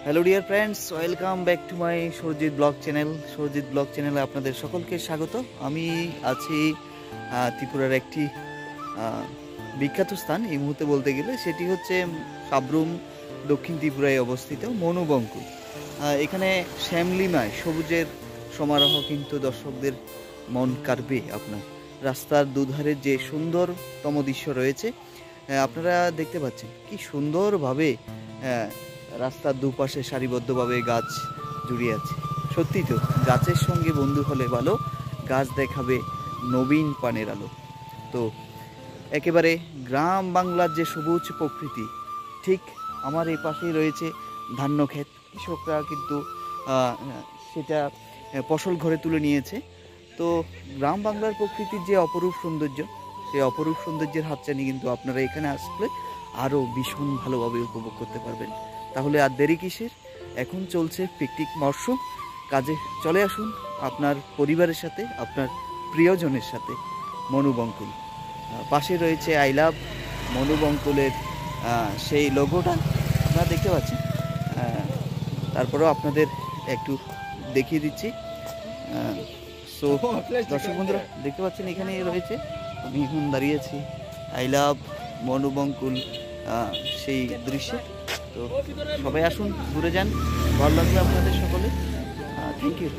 Hello dear friends, welcome back to my Sarajit blog channel. Sarajit blog চ্যানেলে আপনাদের সকলকে স্বাগত। আমি আছি ত্রিপুরার একটি বিখ্যাত স্থান এই মুহূর্তে বলতে গেলে, সেটি হচ্ছে সাব্রুম, দক্ষিণ ত্রিপুরায় অবস্থিত মনুবঙ্কুল। এখানে শ্যামলিমায় সবুজের সমারোহ কিন্তু দর্শকদের মন কাড়বে। আপনার রাস্তার দুধারে যে সুন্দরতম দৃশ্য রয়েছে আপনারা দেখতে পাচ্ছেন, কি সুন্দরভাবে রাস্তার দুপাশে সারিবদ্ধভাবে গাছ জুড়ে আছে। সত্যি তো, গাছের সঙ্গে বন্ধু হলে ভালো, গাছ দেখাবে নবীন পানের আলো। তো একেবারে গ্রাম বাংলার যে সবুজ প্রকৃতি, ঠিক আমার এই পাশেই রয়েছে ধান্য ক্ষেত। কৃষকরা কিন্তু সেটা ফসল ঘরে তুলে নিয়েছে। তো গ্রাম বাংলার প্রকৃতির যে অপরূপ সৌন্দর্য, সেই অপরূপ সৌন্দর্যের হাতছানি কিন্তু আপনারা এখানে আসলে আরও ভীষণ ভালোভাবে উপভোগ করতে পারবেন। তাহলে আর দেরি কিসের? এখন চলছে পিকনিক মরশুম, কাজে চলে আসুন আপনার পরিবারের সাথে, আপনার প্রিয়জনের সাথে মনুবঙ্কুল। পাশে রয়েছে আই লাভ মনুবঙ্কুলের সেই লোগোটা আপনারা দেখতে পাচ্ছেন। তারপরেও আপনাদের একটু দেখিয়ে দিচ্ছি। সো দর্শক বন্ধুরা দেখতে পাচ্ছেন, এখানে রয়েছে, আমি এখন দাঁড়িয়েছি আই লাভ মনুবঙ্কুল সেই দৃশ্যে। তো সবাই আসুন, ঘুরে যান, ভালো লাগবে আপনাদের সকলে। Thank you.